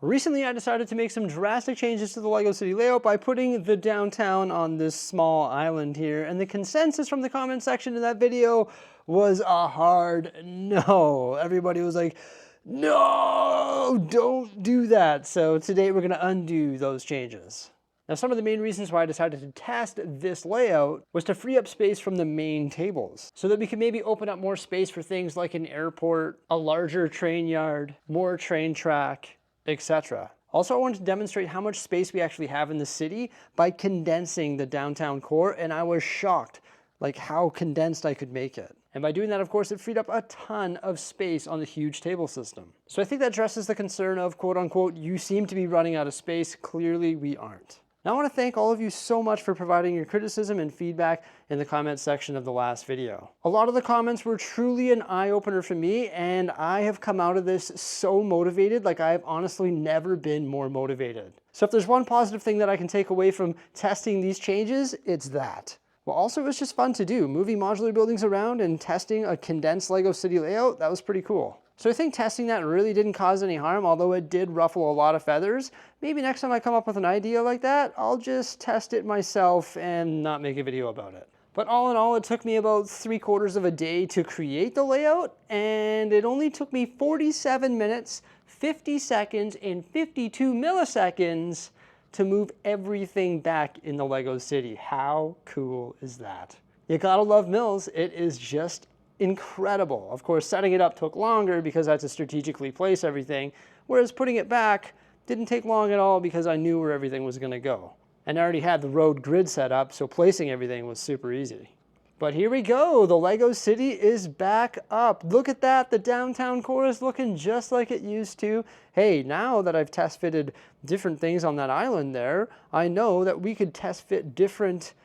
Recently, I decided to make some drastic changes to the LEGO City layout by putting the downtown on this small island here, and the consensus from the comment section in that video was a hard no. Everybody was like, no, don't do that. So today we're gonna undo those changes. Now, some of the main reasons why I decided to test this layout was to free up space from the main tables so that we could maybe open up more space for things like an airport, a larger train yard, more train track, etc. Also, I wanted to demonstrate how much space we actually have in the city by condensing the downtown core, and I was shocked like how condensed I could make it. And by doing that, of course, it freed up a ton of space on the huge table system. So I think that addresses the concern of, quote unquote, you seem to be running out of space. Clearly we aren't. Now, I want to thank all of you so much for providing your criticism and feedback in the comments section of the last video. A lot of the comments were truly an eye-opener for me, and I have come out of this so motivated, like I have honestly never been more motivated. So if there's one positive thing that I can take away from testing these changes, it's that. Well, also it was just fun to do. Moving modular buildings around and testing a condensed LEGO City layout, that was pretty cool. So I think testing that really didn't cause any harm, although it did ruffle a lot of feathers. Maybe next time I come up with an idea like that, I'll just test it myself and not make a video about it. But all in all, it took me about 3/4 of a day to create the layout, and it only took me 47 minutes, 50 seconds, and 52 milliseconds to move everything back in the LEGO City. How cool is that? You gotta love MILS. It is just incredible. Of course, setting it up took longer because I had to strategically place everything, whereas putting it back didn't take long at all because I knew where everything was gonna go. And I already had the road grid set up, so placing everything was super easy. But here we go, the LEGO City is back up. Look at that, the downtown core is looking just like it used to. Hey, now that I've test fitted different things on that island there, I know that we could test fit different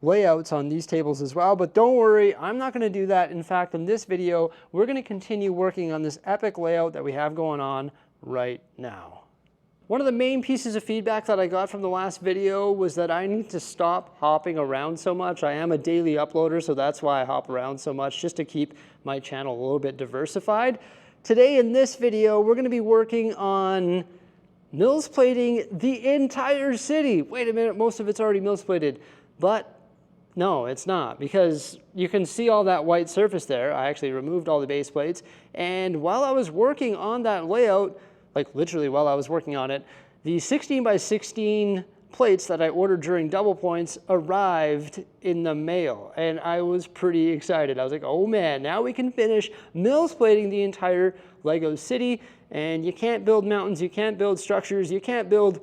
layouts on these tables as well, but don't worry, I'm not gonna do that. In fact, in this video, we're gonna continue working on this epic layout that we have going on right now. One of the main pieces of feedback that I got from the last video was that I need to stop hopping around so much. I am a daily uploader, so that's why I hop around so much, just to keep my channel a little bit diversified. Today in this video, we're gonna be working on MILS plating the entire city. Wait a minute, most of it's already MILS plated, but no, it's not, because you can see all that white surface there. I actually removed all the base plates, and while I was working on that layout, like literally while I was working on it, the 16 by 16 plates that I ordered during double points arrived in the mail, and I was pretty excited. I was like, oh man, now we can finish MILS plating the entire LEGO City, and you can't build mountains, you can't build structures, you can't build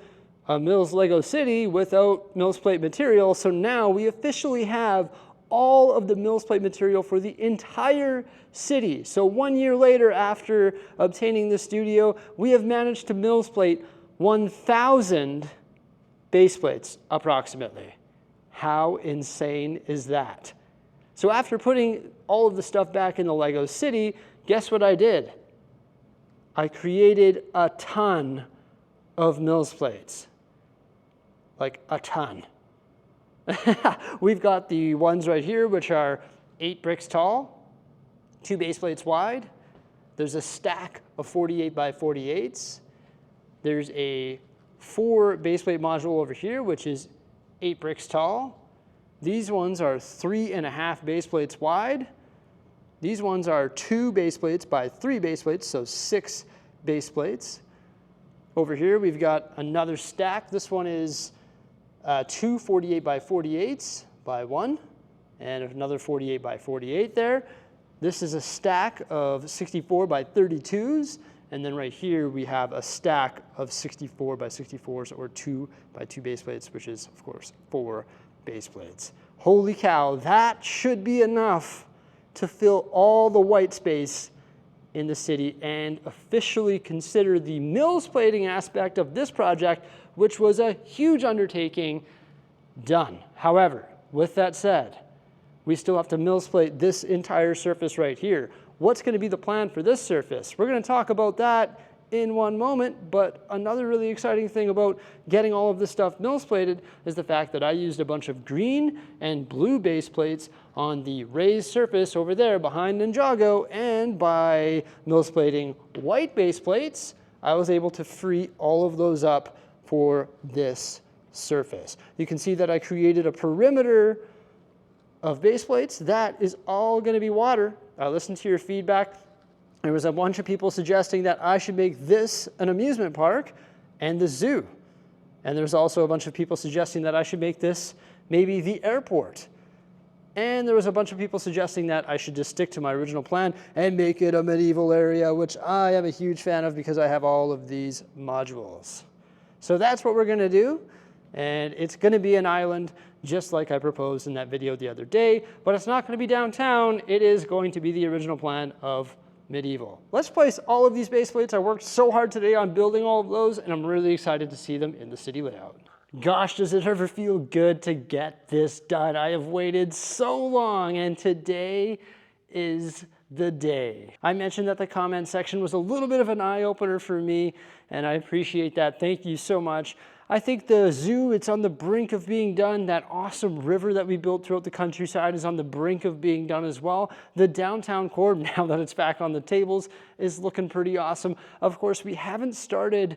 a MILS LEGO City without MILS plate material. So now we officially have all of the MILS plate material for the entire city. So 1 year later, after obtaining the studio, we have managed to MILS plate 1,000 base plates approximately. How insane is that? So after putting all of the stuff back in the LEGO City, guess what I did? I created a ton of MILS plates. Like a ton. We've got the ones right here, which are 8 bricks tall, 2 base plates wide. There's a stack of 48 by 48s. There's a 4 base plate module over here, which is 8 bricks tall. These ones are 3.5 base plates wide. These ones are 2 base plates by 3 base plates, so 6 base plates. Over here, we've got another stack. This one is 2 48 by 48s by 1, and another 48 by 48 there. This is a stack of 64 by 32s, and then right here we have a stack of 64 by 64s, or 2 by 2 base plates, which is, of course, 4 base plates. Holy cow, that should be enough to fill all the white space in the city and officially consider the MILS plating aspect of this project, which was a huge undertaking, done. However, with that said, we still have to MILS plate this entire surface right here. What's going to be the plan for this surface? We're going to talk about that in one moment, but another really exciting thing about getting all of this stuff MILS plated is the fact that I used a bunch of green and blue base plates on the raised surface over there behind Ninjago, and by MILS plating white base plates, I was able to free all of those up for this surface. You can see that I created a perimeter of base plates. That is all going to be water. I listened to your feedback. There was a bunch of people suggesting that I should make this an amusement park and the zoo. And there's also a bunch of people suggesting that I should make this maybe the airport. And there was a bunch of people suggesting that I should just stick to my original plan and make it a medieval area, which I am a huge fan of because I have all of these modules. So that's what we're going to do. And it's going to be an island just like I proposed in that video the other day, but it's not going to be downtown. It is going to be the original plan of medieval. Let's place all of these base plates. I worked so hard today on building all of those, and I'm really excited to see them in the city layout. Gosh, does it ever feel good to get this done? I have waited so long, and today is the day. I mentioned that the comment section was a little bit of an eye-opener for me, and I appreciate that. Thank you so much. I think the zoo, it's on the brink of being done. That awesome river that we built throughout the countryside is on the brink of being done as well. The downtown core, now that it's back on the tables, is looking pretty awesome. Of course, we haven't started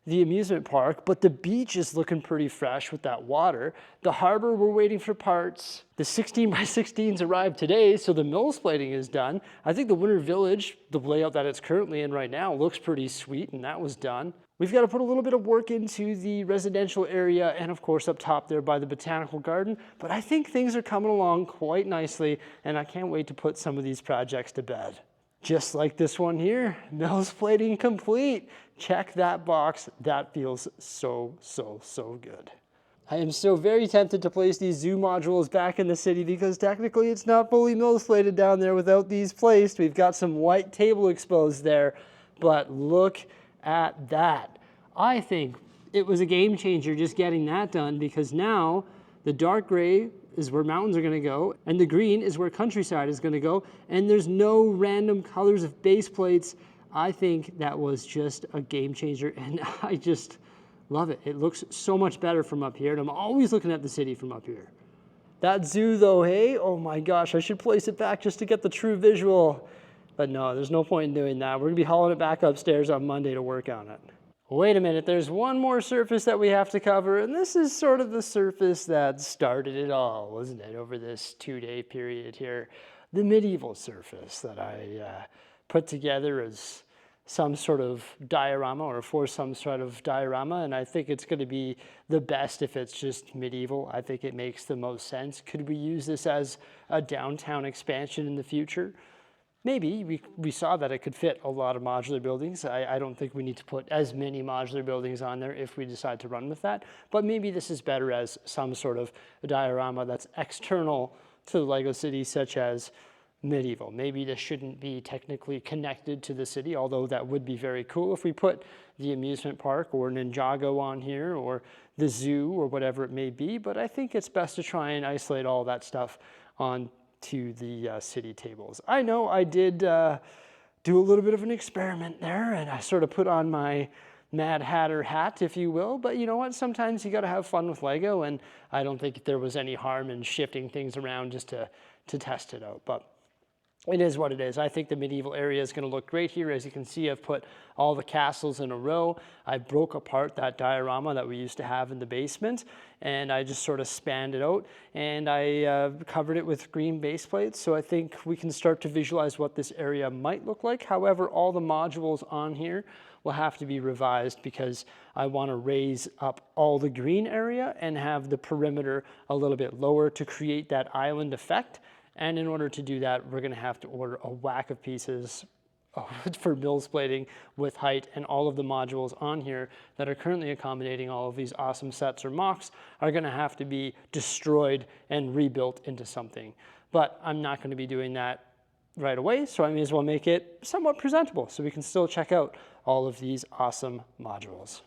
the amusement park, but the beach is looking pretty fresh with that water. The harbor, we're waiting for parts. The 16x16s arrived today, so the MILS plating is done. I think the Winter Village, the layout that it's currently in right now, looks pretty sweet, and that was done. We've got to put a little bit of work into the residential area and of course up top there by the botanical garden, but I think things are coming along quite nicely, and I can't wait to put some of these projects to bed. Just like this one here, MILS plating complete. Check that box. That feels so, so, so good. I am so very tempted to place these zoo modules back in the city because technically it's not fully MILS plated down there without these placed. We've got some white table exposed there, but look at that. I think it was a game changer just getting that done, because now the dark gray is where mountains are going to go, and the green is where countryside is going to go, and there's no random colors of base plates. I think that was just a game changer, and I just love it. It looks so much better from up here, and I'm always looking at the city from up here. That zoo though, hey, oh my gosh, I should place it back just to get the true visual. But no, there's no point in doing that. We're going to be hauling it back upstairs on Monday to work on it. Wait a minute, there's one more surface that we have to cover, and this is sort of the surface that started it all, wasn't it, over this 2-day period here. The medieval surface that I put together as some sort of diorama, or for some sort of diorama, and I think it's going to be the best if it's just medieval. I think it makes the most sense. Could we use this as a downtown expansion in the future? Maybe. We saw that it could fit a lot of modular buildings. I don't think we need to put as many modular buildings on there if we decide to run with that, but maybe this is better as some sort of diorama that's external to the Lego city, such as medieval. Maybe this shouldn't be technically connected to the city, although that would be very cool if we put the amusement park or Ninjago on here, or the zoo, or whatever it may be, but I think it's best to try and isolate all that stuff on to the city tables. I know I did do a little bit of an experiment there, and I sort of put on my Mad Hatter hat, if you will, but you know what? Sometimes you got to have fun with Lego, and I don't think there was any harm in shifting things around just to test it out. But it is what it is. I think the medieval area is going to look great here. As you can see, I've put all the castles in a row. I broke apart that diorama that we used to have in the basement, and I just sort of spanned it out, and I covered it with green base plates. So I think we can start to visualize what this area might look like. However, all the modules on here will have to be revised because I want to raise up all the green area and have the perimeter a little bit lower to create that island effect. And in order to do that, we're going to have to order a whack of pieces for MILS plating with height, and all of the modules on here that are currently accommodating all of these awesome sets or mocks are going to have to be destroyed and rebuilt into something. But I'm not going to be doing that right away, so I may as well make it somewhat presentable so we can still check out all of these awesome modules.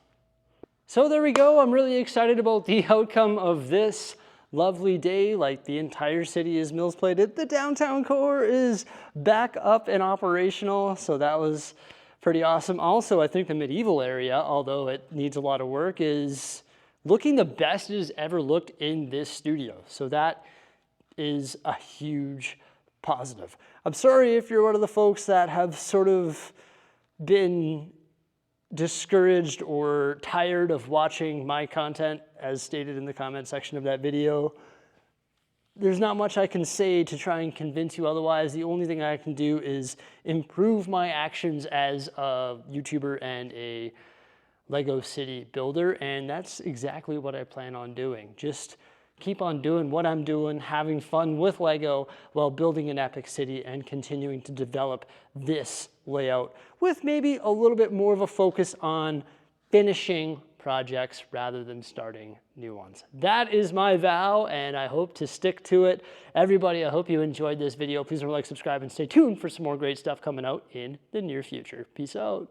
So there we go. I'm really excited about the outcome of this lovely day. Like, the entire city is MILS plated. The downtown core is back up and operational, so that was pretty awesome. Also, I think the medieval area, although it needs a lot of work, is looking the best it has ever looked in this studio. So that is a huge positive. I'm sorry if you're one of the folks that have sort of been discouraged or tired of watching my content, as stated in the comment section of that video, there's not much I can say to try and convince you otherwise. The only thing I can do is improve my actions as a YouTuber and a Lego city builder, and that's exactly what I plan on doing. Just keep on doing what I'm doing, having fun with Lego while building an epic city and continuing to develop this layout with maybe a little bit more of a focus on finishing projects rather than starting new ones. That is my vow, and I hope to stick to it. Everybody, I hope you enjoyed this video. Please remember to like, subscribe, and stay tuned for some more great stuff coming out in the near future. Peace out.